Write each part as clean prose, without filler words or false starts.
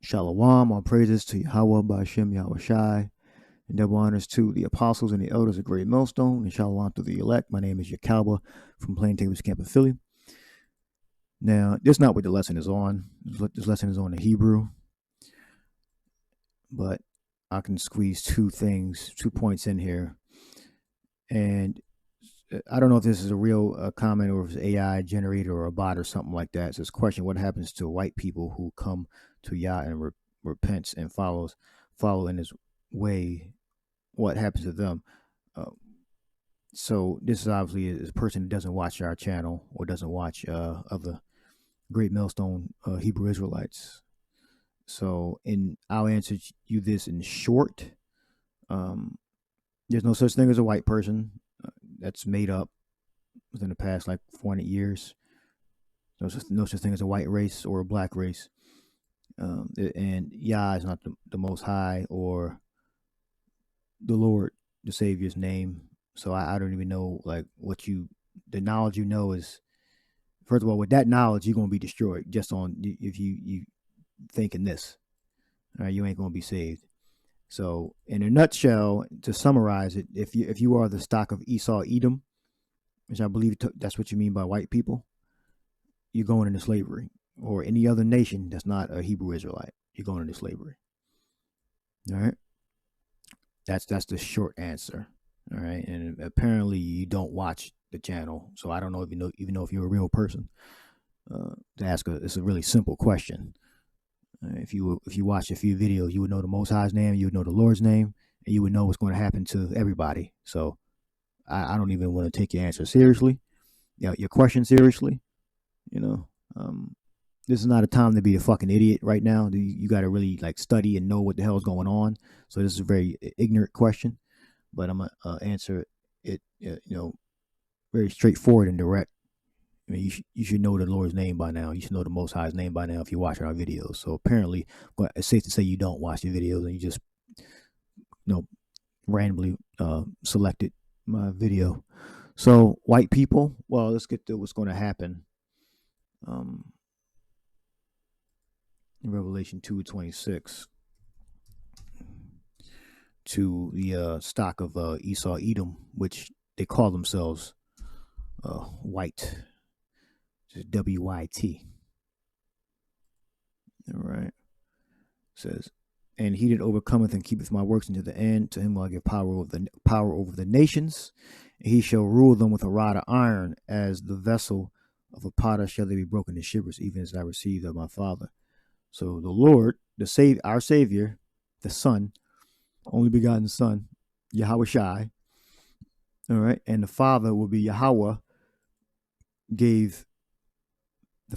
Shalom, all praises to Yahweh by Hashem Yahawashi, and double honors to the apostles and the elders of Great Millstone, and shalom to the elect. My name is Yakalba from Plain Tables Camp in Philly. Now, this is not what the lesson is on. This lesson is on the Hebrew, but I can squeeze two points in here. And I don't know if this is a real comment or if it's AI generated or a bot or something like that. So it's a question: what happens to white people who come to Yah and repents and follow in His way? What happens to them? So this is obviously a person that doesn't watch our channel or doesn't watch other Great Millstone Hebrew Israelites. So, I'll answer you this in short. There's no such thing as a white person. That's made up within the past like 400 years. No such thing as a white race or a black race. And Yah is not the Most High or the Lord, the Savior's name. So I don't even know like the knowledge you know is, first of all, with that knowledge, you're going to be destroyed just on if you thinking this. All right, you ain't going to be saved. So, in a nutshell, to summarize it, if you are the stock of Esau, Edom, which I believe that's what you mean by white people, you're going into slavery. Or any other nation that's not a Hebrew Israelite, you're going into slavery. All right, that's the short answer. All right, and apparently you don't watch the channel, so I don't know even know if you're a real person. To ask it's a really simple question. If you watch a few videos, you would know the Most High's name, you would know the Lord's name, and you would know what's going to happen to everybody. So I don't even want to take your answer seriously, your question seriously. This is not a time to be a fucking idiot right now. You got to really like study and know what the hell is going on. So this is a very ignorant question, but I'm gonna answer it, very straightforward and direct. I mean, you should know the Lord's name by now. You should know the Most High's name by now if you watch our videos. So apparently, it's safe to say you don't watch the videos and you just, randomly selected my video. So white people, well, let's get to what's going to happen. In Revelation 2:26, to the stock of Esau, Edom, which they call themselves white. WYTE. All right. It says, and he that overcometh and keepeth my works unto the end, to him will I give power over the nations, and he shall rule them with a rod of iron, as the vessel of a potter shall they be broken to shivers, even as I received of my Father. So the Lord, our Savior, the Son, only begotten Son, Yahawashi, all right, and the Father will be Yahweh, the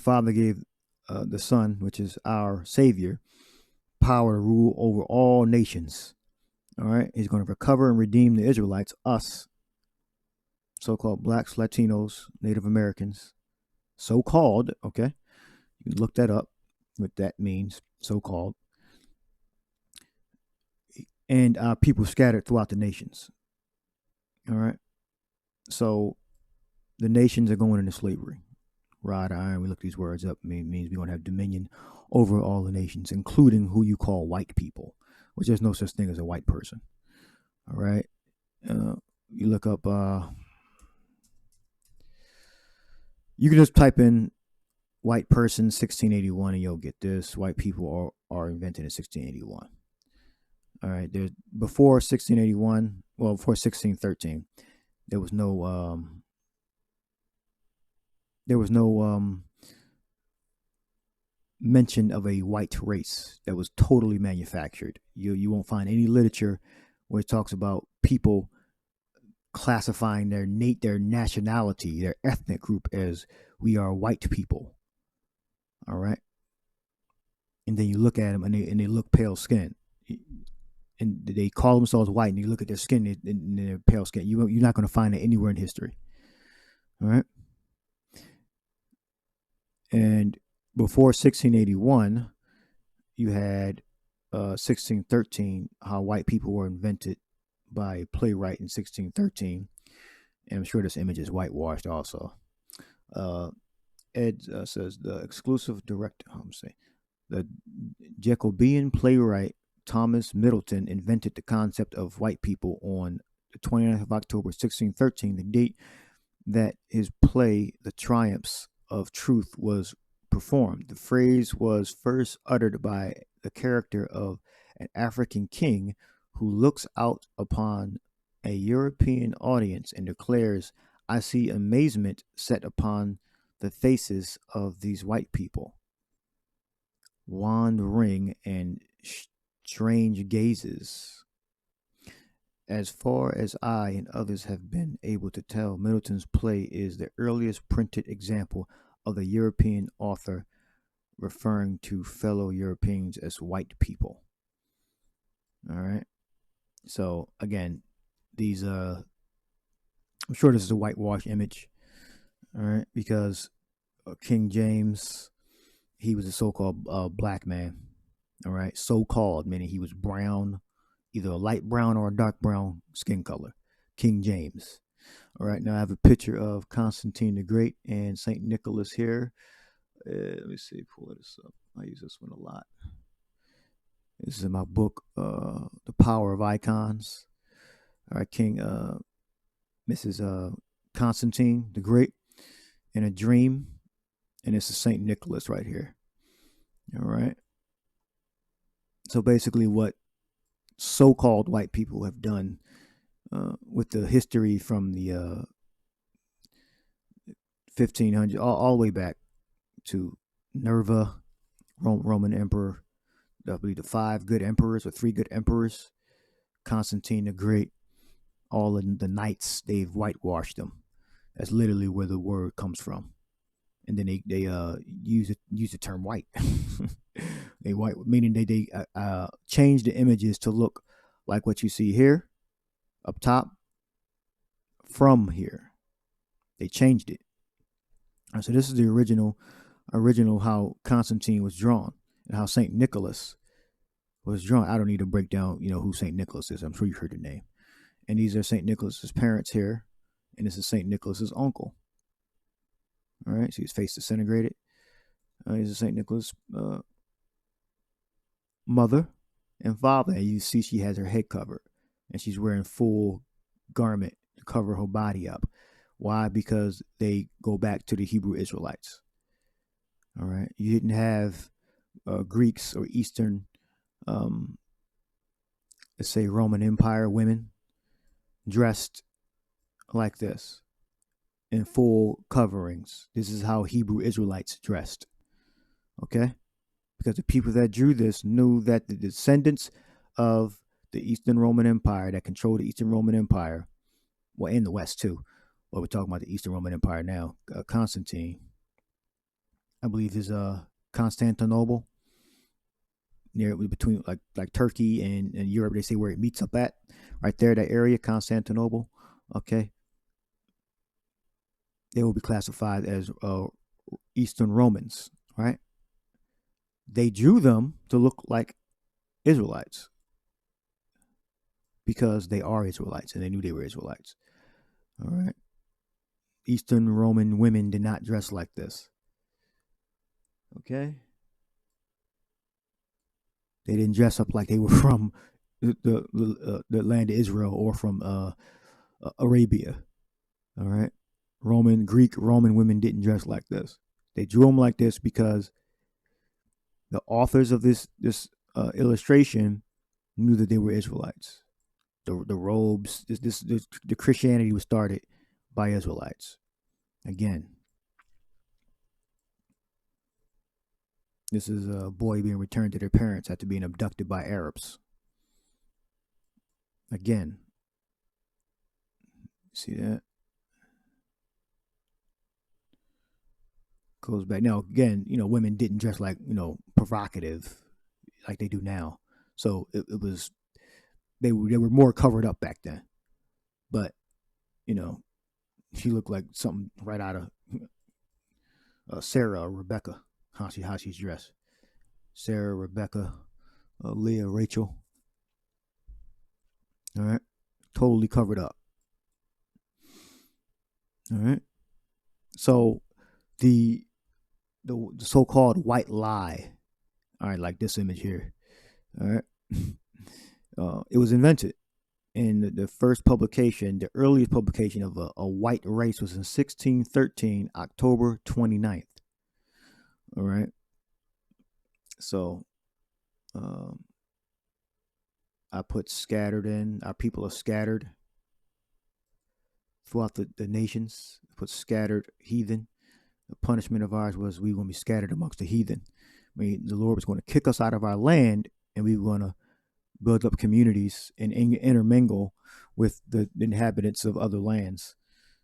Father gave the Son, which is our Savior, power to rule over all nations. All right, He's going to recover and redeem the Israelites, us, so-called blacks, Latinos, Native Americans, so-called. Okay, you can look that up, what that means, so-called, and people scattered throughout the nations. All right, so the nations are going into slavery. Rod of iron, we look these words up, means we're going to have dominion over all the nations, including who you call white people, which there's no such thing as a white person. All right. You look up, you can just type in white person 1681 and you'll get this. White people are invented in 1681. All right. There's before 1681, well, before 1613, there was no mention of a white race. That was totally manufactured. You won't find any literature where it talks about people classifying their nationality, their ethnic group as we are white people. All right. And then you look at them and they look pale skinned. And they call themselves white, and you look at their skin and their pale skin. You're not going to find it anywhere in history. All right. And before 1681, you had 1613, how white people were invented by a playwright in 1613. And I'm sure this image is whitewashed also. Ed says the the Jacobean playwright Thomas Middleton invented the concept of white people on the 29th of October, 1613, the date that his play, The Triumphs of Truth, was performed. The phrase was first uttered by the character of an African king who looks out upon a European audience and declares, "I see amazement set upon the faces of these white people, wandering and strange gazes." As far as I and others have been able to tell, Middleton's play is the earliest printed example of the European author referring to fellow Europeans as white people. All right. So again, these I'm sure this is a whitewash image. All right, because King James, he was a so-called black man. All right, so-called meaning he was brown, either a light brown or a dark brown skin color. King James. All right, now I have a picture of Constantine the Great and Saint Nicholas here. Let me see, pull this up. I use this one a lot. This is in my book, The Power of Icons. All right, Mrs. Constantine the Great in a dream, and this is Saint Nicholas right here. All right. So basically, what so-called white people have done with the history from the 1500s all the way back to Nerva, Roman emperor, I believe the 5 good emperors or 3 good emperors, Constantine the Great, all of the knights, they've whitewashed them. That's literally where the word comes from. And then they use the term white. They white, meaning they change the images to look like what you see here up top from here. They changed it. So this is the original how Constantine was drawn and how Saint Nicholas was drawn. I don't need to break down, who Saint Nicholas is. I'm sure you heard the name. And these are Saint Nicholas's parents here, and this is Saint Nicholas's uncle. All right, so his face disintegrated. This is Saint Nicholas' mother and father. And you see she has her head covered, and she's wearing full garment to cover her body up. Why? Because they go back to the Hebrew Israelites. All right, you didn't have Greeks or Eastern, let's say Roman Empire women dressed like this in full coverings. This is how Hebrew Israelites dressed. Okay? Because the people that drew this knew that the descendants of the Eastern Roman Empire that controlled the Eastern Roman Empire, well, in the West too, but we're talking about the Eastern Roman Empire now, Constantine, I believe, is Constantinople, near between like Turkey and Europe. They say where it meets up at, right there, that area, Constantinople. Okay, they will be classified as Eastern Romans, right? They drew them to look like Israelites because they are Israelites and they knew they were Israelites. All right. Eastern Roman women did not dress like this. Okay. They didn't dress up like they were from the land of Israel or from Arabia. All right. Greek Roman women didn't dress like this. They drew them like this because the authors of this illustration knew that they were Israelites. The robes, the Christianity was started by Israelites. Again, this is a boy being returned to their parents after being abducted by Arabs. Again, see that? Goes back. Now, again, women didn't dress like, provocative like they do now. So it was, they were more covered up back then. But, she looked like something right out of Sarah or Rebecca, how she's dressed. Sarah, Rebecca, Leah, Rachel. All right. Totally covered up. All right. So the so-called white lie, All right, like this image here. All right. It was invented. And the first publication, the earliest publication of a white race was in 1613, October 29th. All right. So I put scattered in. Our people are scattered throughout the nations. I put scattered heathen. The punishment of ours was we were going to be scattered amongst the heathen. I mean, the Lord was going to kick us out of our land, and we were going to build up communities and intermingle with the inhabitants of other lands.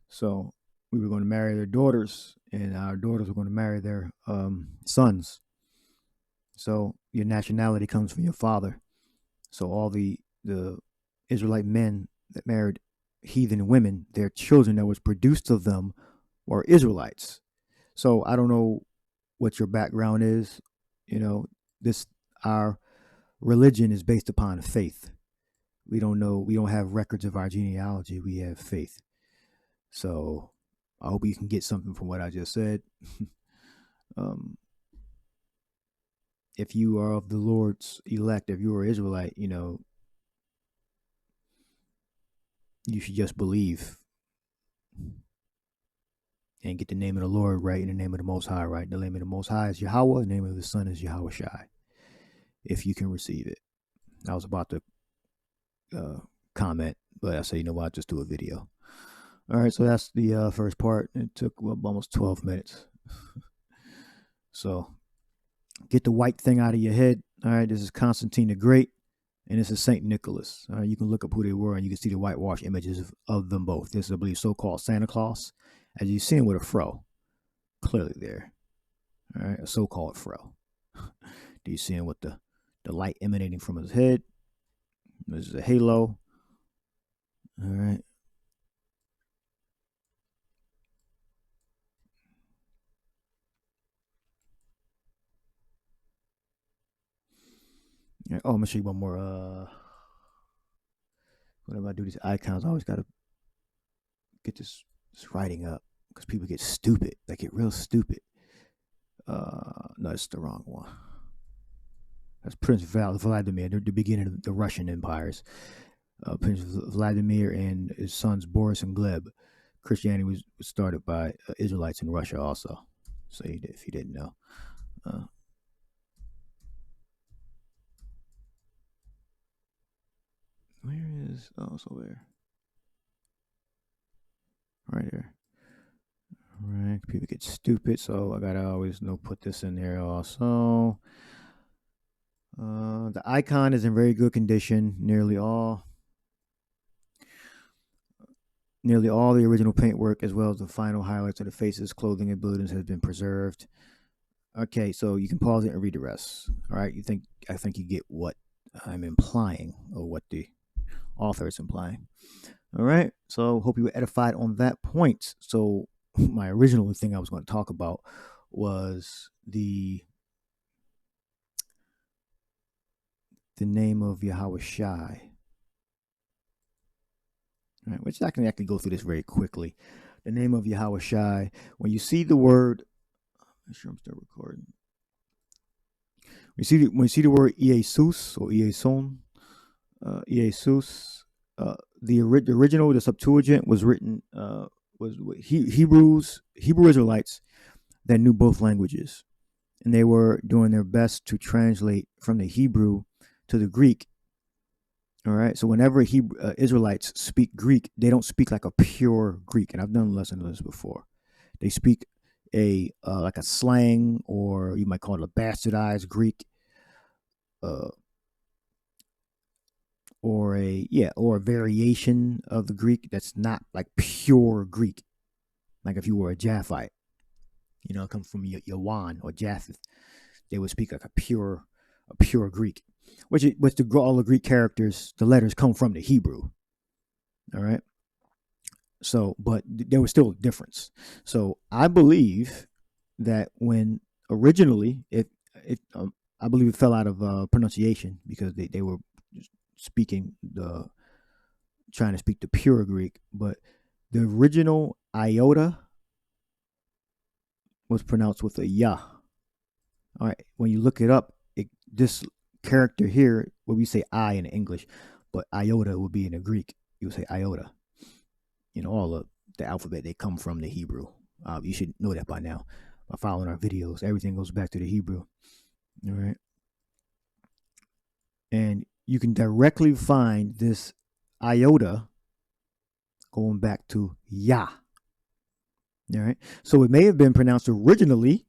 So we were going to marry their daughters, and our daughters were going to marry their sons. So your nationality comes from your father. So all the Israelite men that married heathen women, their children that was produced of them were Israelites. So I don't know what your background is. Our religion is based upon faith. We don't know. We don't have records of our genealogy. We have faith. So I hope you can get something from what I just said. If you are of the Lord's elect, if you are Israelite, you should just believe and get the name of the Lord right and the name of the Most High right. The name of the Most High is Yahweh. The name of the Son is Yahawashi. If you can receive it. I was about to comment, but I say, you know what, I'll just do a video. All right, so that's the first part. It took almost 12 minutes. So get the white thing out of your head. All right, this is Constantine the Great, and this is St. Nicholas. All right, you can look up who they were, and you can see the whitewash images of them both. This is, I believe, so-called Santa Claus, as you see him with a fro, clearly there. All right, a so-called fro. Do you see him with the light emanating from his head? This is a halo. All right. Oh, I'm gonna show you one more. Whenever I do these icons, I always gotta get this writing up because people get stupid. They get real stupid. No, it's the wrong one. That's Prince Vladimir, the beginning of the Russian empires. Prince Vladimir and his sons Boris and Gleb. Christianity was started by Israelites in Russia also. So if you didn't know. Where is, so there. Right there. All right, people get stupid, so I gotta always put this in there also. The icon is in very good condition. Nearly all the original paintwork, as well as the final highlights of the faces, clothing, and buildings, has been preserved. Okay, so you can pause it and read the rest. All right, I think you get what I'm implying, or what the author is implying. All right, so hope you were edified on that point. So my original thing I was going to talk about was the name of Yahawashi. All right, which I can actually go through this very quickly. The name of Yahawashi, when you see the word, I'm sure I'm still recording. When you see the word Jesus or Ieson, Jesus, the original, the Septuagint was written was Hebrew Israelites that knew both languages, and they were doing their best to translate from the Hebrew to the Greek. All right, so whenever Israelites speak Greek, they don't speak like a pure Greek, and I've done a lesson on this before. They speak like a slang, or you might call it a bastardized Greek, or a variation of the Greek that's not like pure Greek. Like if you were a Japhite, it comes from Yawan or Japheth, they would speak like a pure Greek, which all the Greek characters, the letters come from the Hebrew. All right. So, but there was still a difference. So I believe that when originally, I believe it fell out of pronunciation because they were trying to speak the pure Greek, but the original iota was pronounced with a ya. All right, when you look it up, this character here, where we say I in English, but iota would be in the Greek. You would say iota. All of the alphabet, they come from the Hebrew. You should know that by now. By following our videos, everything goes back to the Hebrew. All right. And you can directly find this iota going back to Yah. All right. So it may have been pronounced originally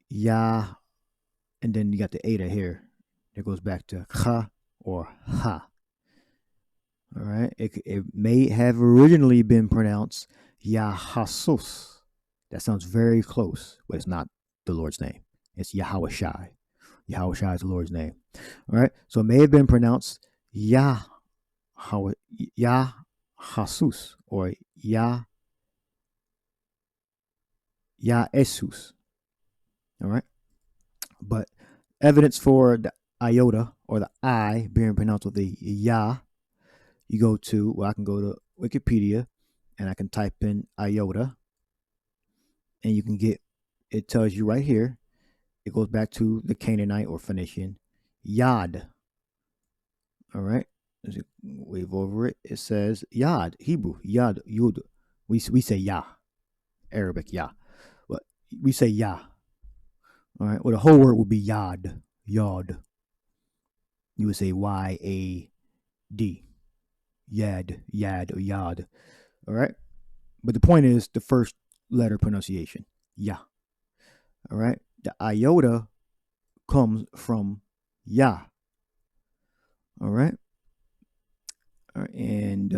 Yah, and then you got the Eta here. It goes back to Cha or Ha. All right. It may have originally been pronounced Yahasus. That sounds very close, but it's not the Lord's name. It's Yahawashi. Yahawashi is the Lord's name. All right. So it may have been pronounced Yahasus or Yaesus. All right. But evidence for the iota or the I being pronounced with the Yah, you go to, I can go to Wikipedia and I can type in iota, and you can get, it tells you right here, it goes back to the Canaanite or Phoenician Yad. All right. As you wave over it, it says Yad, Hebrew, Yad, Yud. We say Yah, Arabic Yah, but we say Yah. All right. Well, the whole word would be Yad, Yad. You would say Y-A-D, Yad, Yad, or Yad. All right. But the point is the first letter pronunciation, Yah. All right. The iota comes from Yah. All right. And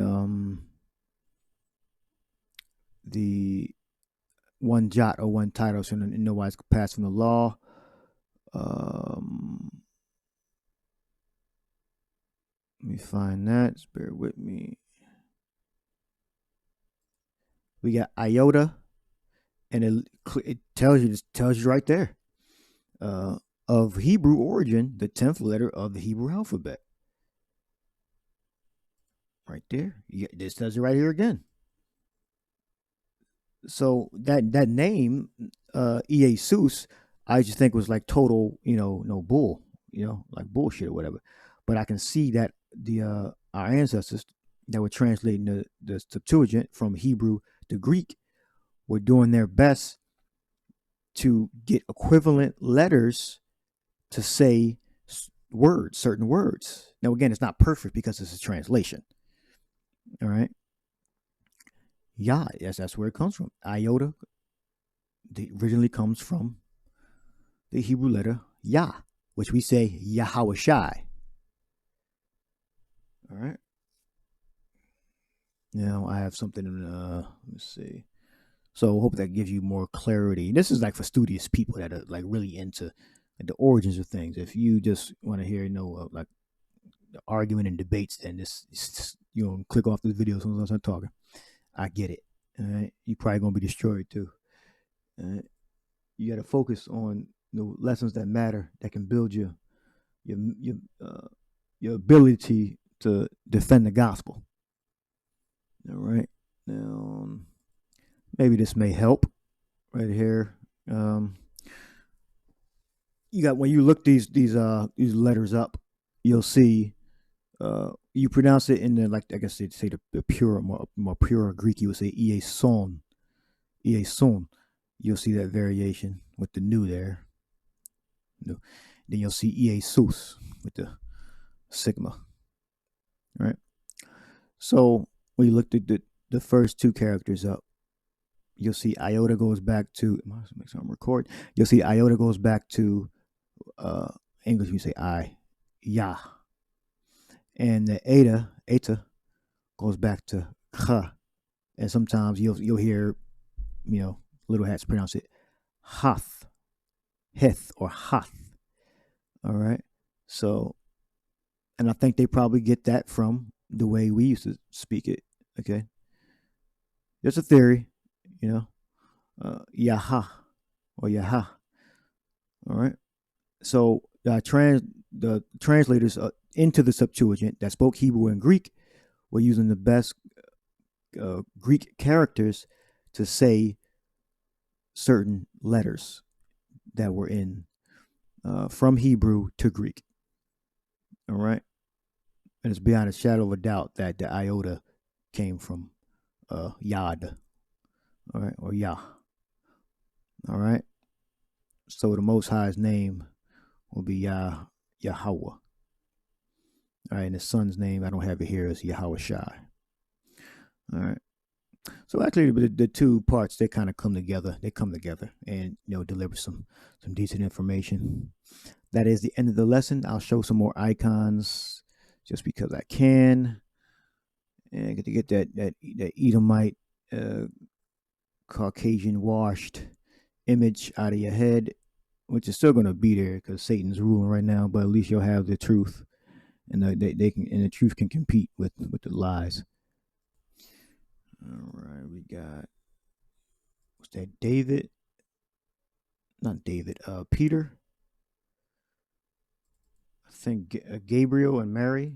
the one jot or one title should in no wise pass from the law. Let me find that. Just bear with me. We got iota, and it tells you right there. Of Hebrew origin, the 10th letter of the Hebrew alphabet. Right there. This tells you right here again. So that name, Iesus, I just think was like total, no bull, like bullshit or whatever. But I can see that our ancestors that were translating the Septuagint from Hebrew to Greek were doing their best to get equivalent letters to say certain words. Now, again, it's not perfect because it's a translation. All right. Yah, yes, that's where it comes from. Iota originally comes from the Hebrew letter Yah, which we say Yahawashi. All right. Now I have something. Let's see. So I hope that gives you more clarity. This is like for studious people that are like really into the origins of things. If you just want to hear, like arguing and debates, then just click off this video as soon as I start talking. I get it. All right. You're probably gonna be destroyed too. All right. You got to focus on the lessons that matter, that can build your ability to defend the gospel. All right. Now, maybe this may help right here. You got, when you look these letters up, you'll see you pronounce it in the, like I guess they'd say the pure, more pure Greek. You would say Ieson. You'll see that variation with the new there. Then you'll see Iesus with the sigma. All right. So when you look at the first two characters up, you'll see iota goes back to, make sure I'm record. You'll see iota goes back to English. We say I, Yah. And the eta goes back to Cha. And sometimes you'll hear, little hats pronounce it Hath, Heth, or Hath. All right. So, and I think they probably get that from the way we used to speak it. Okay. There's a theory, Yaha or Yaha. All right. So the translators into the Septuagint that spoke Hebrew and Greek were using the best Greek characters to say certain letters that were in from Hebrew to Greek. All right. And it's beyond a shadow of a doubt that the iota came from Yad. All right. Or Yah. All right. So the Most High's name will be Yahweh. All right. And the son's name, I don't have it here, is Yahawashi. All right. So actually, the two parts, they kind of come together. They come together and, deliver some decent information. That is the end of the lesson. I'll show some more icons just because I can, and get to get that Edomite Caucasian washed image out of your head, which is still going to be there because Satan's ruling right now. But at least you'll have the truth, and they can, and the truth can compete with the lies. All right, we got, what's that? David, not David. Peter. I think Gabriel and Mary,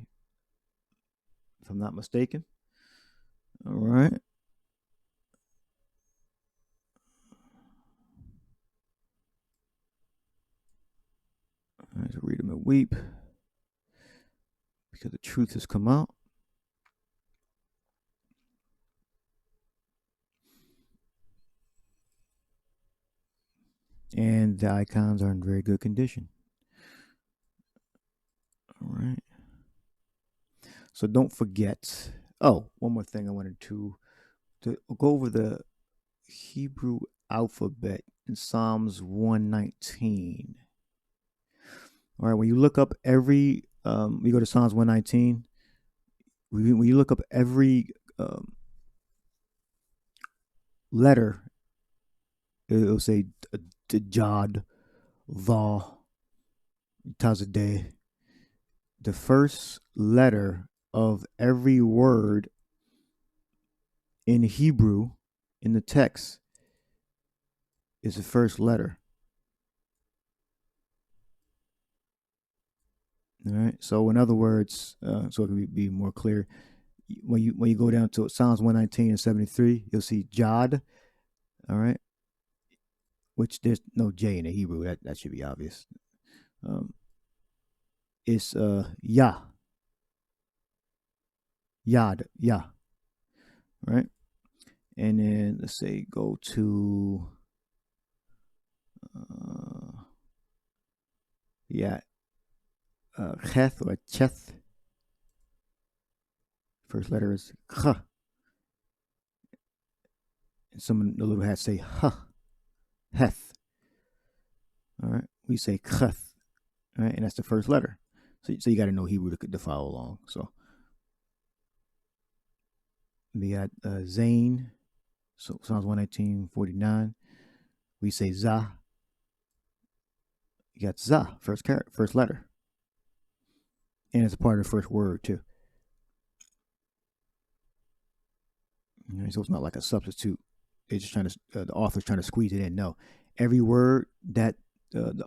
if I'm not mistaken. All right. I have to read them and weep because the truth has come out. And the icons are in very good condition. All right. So don't forget. Oh, one more thing I wanted to go over the Hebrew alphabet in Psalms 119. All right, when you look up every, you go to Psalms 119. When you look up every letter, it'll say Jod, Vav, Tazadeh. The first letter of every word in Hebrew in the text is the first letter. All right. So in other words, so it can be more clear, when you go down to Psalms 119 and 73, you'll see Jod. All right. Which there's no J in the Hebrew. That should be obvious. It's Yah. Yad, Yah. Right? And then let's say go to Cheth or Cheth. First letter is Ch. And some of the little hats say H. Heth. All right. We say Cheth. All right. And that's the first letter. So you got to know Hebrew to follow along. So we got Zain. So Psalms 119:49. We say Zah. You got Zah, first letter. And it's a part of the first word too. So it's not like a substitute. They're just trying to, the author's trying to squeeze it in. No, every word that the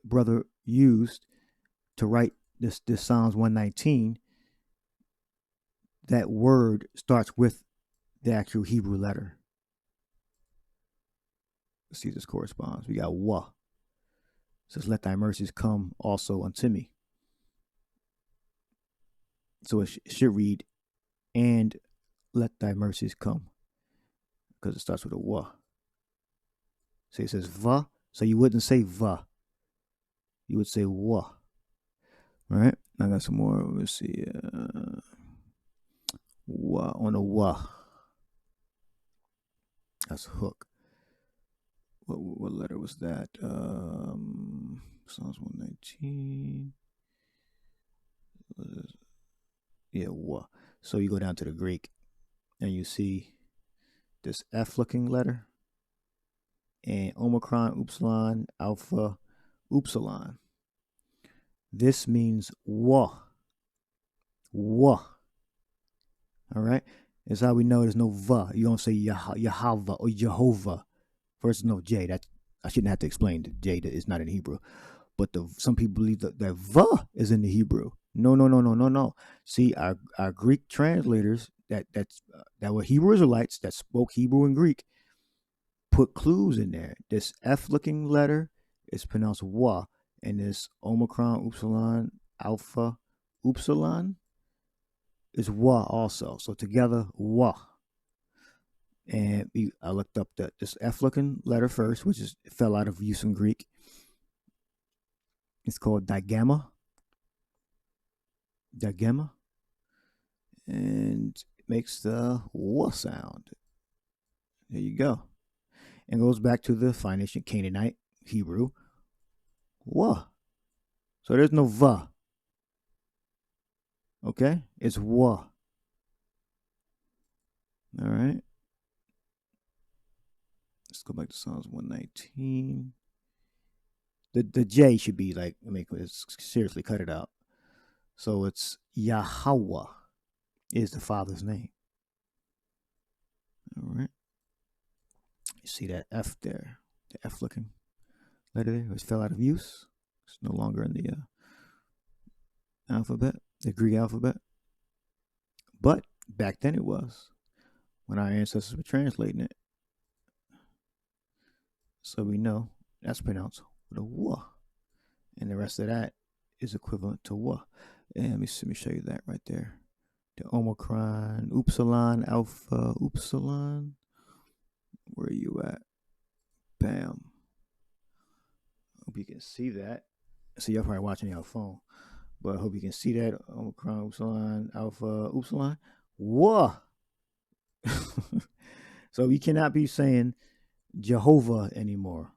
brother used to write this Psalms 119, that word starts with the actual Hebrew letter. Let's see if this corresponds. We got Wa. It says, let thy mercies come also unto me. So it should read, and let thy mercies come, because it starts with a Wa. So it says Va. So you wouldn't say Va. You would say Wa. All right. I got some more. Let's see. Wa on a Wa. That's hook. What letter was that? Psalms 119. Yeah, Wa. So you go down to the Greek and you see this F-looking letter and Omicron, Upsilon, Alpha, Upsilon. This means Wa. Wa. All right? That's how we know there's no Va. You don't say Yahweh or Jehovah. First, no J. That I shouldn't have to explain the J that is not in Hebrew. But some people believe that Va is in the Hebrew. No. See, our Greek translators that were Hebrew Israelites that spoke Hebrew and Greek put clues in there. This F-looking letter it's pronounced wa, and this Omicron, Upsilon, Alpha, Upsilon is wa also. So together, wa. And I looked up this F-looking letter first, which fell out of use in Greek. It's called digamma. Digamma. And it makes the wa sound. There you go. And goes back to the Phoenician, Canaanite, Hebrew, wa. So there's no va. Okay? It's wa. All right. Let's go back to Psalms 119. The J should be like, seriously, cut it out. So it's Yahweh is the Father's name. All right. You see that F there, the F looking letter there, it fell out of use. It's no longer in the alphabet, the Greek alphabet. But back then it was, when our ancestors were translating it. So we know that's pronounced with a wa. And the rest of that is equivalent to wa. And let me show you that right there. The Omicron, Upsilon, Alpha, Upsilon. Where are you at? Bam. Hope you can see that. So you're probably watching your phone. But I hope you can see that. Omicron, Upsilon, Alpha, Upsilon. Wa. So you cannot be saying Jehovah anymore.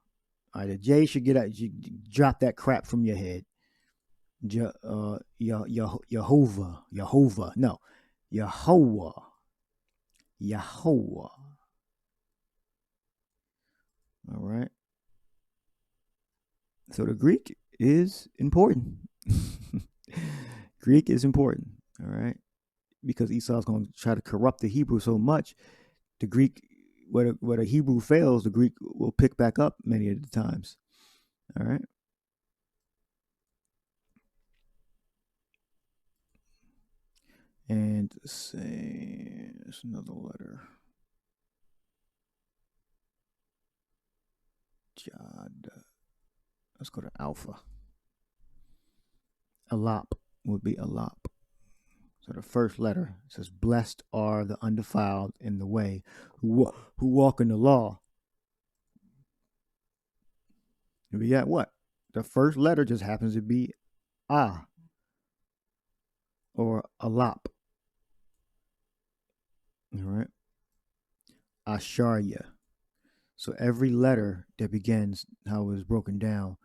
All right, the J should get out. You drop that crap from your head. Jehovah. No, Yahweh. Yahweh. All right. So the Greek is important. Greek is important. All right. Because Esau's going to try to corrupt the Hebrew so much, the Greek, where the Hebrew fails, the Greek will pick back up many of the times. All right. And say, there's another letter. Jod. Let's go to Alpha. Alap would be Alap. So the first letter says, "Blessed are the undefiled in the way, who walk in the law." And we got what? The first letter just happens to be A or Alap. All right. Asharya. So every letter that begins, how it was broken down,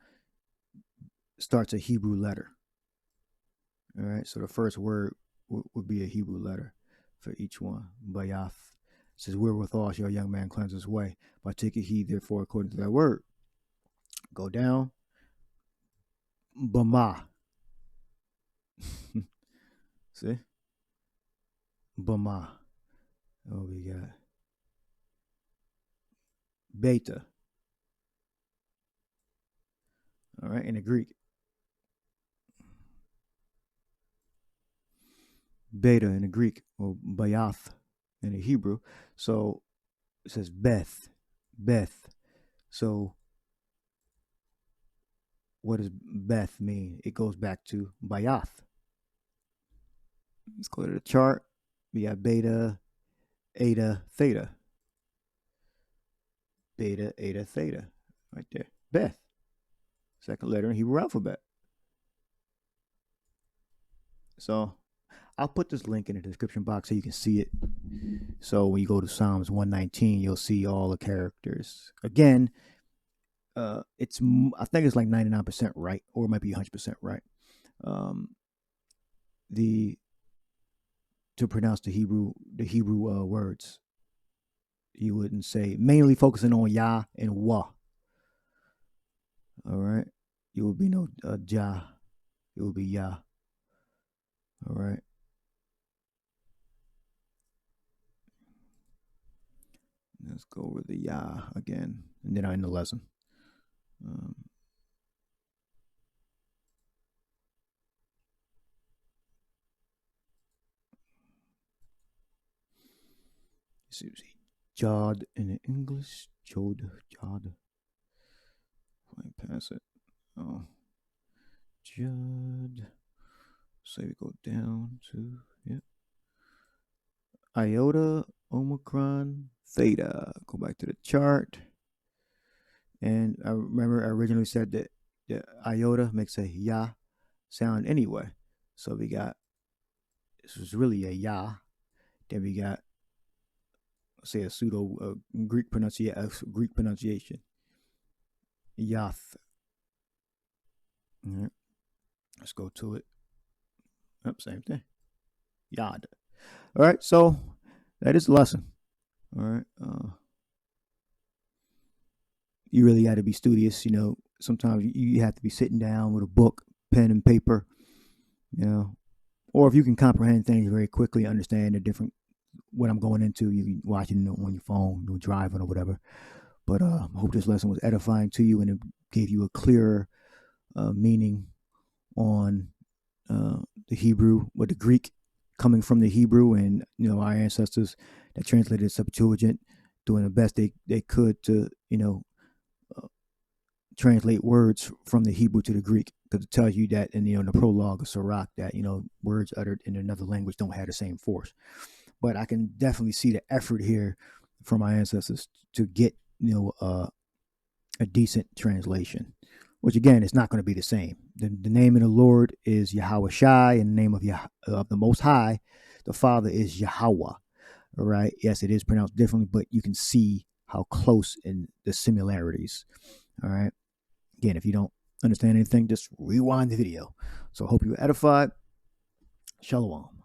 starts a Hebrew letter. All right. So the first word would be a Hebrew letter for each one. Bayath. It says, "Wherewithal shall a young man cleanse his way? By taking heed, therefore, according to that word." Go down. Bama. See? Bama. Oh, we got Beta. All right, in the Greek. Beta in the Greek, or Bayath in the Hebrew. So it says Beth. So what does Beth mean? It goes back to Bayath. Let's go to the chart. We got Beta, Eta, Theta. Beta, Eta, Theta. Right there. Beth. Second letter in Hebrew alphabet. So I'll put this link in the description box so you can see it. So when you go to Psalms 119, you'll see all the characters. Again, I think it's like 99% right, or it might be 100% right. To pronounce the Hebrew words, you wouldn't say, mainly focusing on Yah and Wa. All right, it would be no Jah. It would be Yah. All right. Let's go over the Yah again, and then I end the lesson. See, Jod in the English, Jod. pass it. Oh, Judd. Say we go down to Iota, Omicron, Theta. Go back to the chart. And I remember I originally said that the iota makes a ya sound anyway. So we got, this was really a ya. Then we got, say, a pseudo Greek pronunciation. Yath. All right. Let's go to it. Yep, same thing. Yad. All right, so that is the lesson. All right. You really got to be studious. Sometimes you have to be sitting down with a book, pen and paper, or if you can comprehend things very quickly, understand the different, what I'm going into, you can watch it on your phone, driving or whatever. But I hope this lesson was edifying to you and it gave you a clearer meaning on the Hebrew or the Greek coming from the Hebrew, and our ancestors that translated Septuagint doing the best they could to translate words from the Hebrew to the Greek, because it tells you that in the prologue of Sirach that words uttered in another language don't have the same force. But I can definitely see the effort here from my ancestors to get a decent translation, which again is not going to be the same. The name of the Lord is Yahawashi, and the name of the Most High, the Father, is Yahweh. All right. Yes, it is pronounced differently, but you can see how close in the similarities. All right. Again, if you don't understand anything, just rewind the video. So I hope you were edified. Shalom.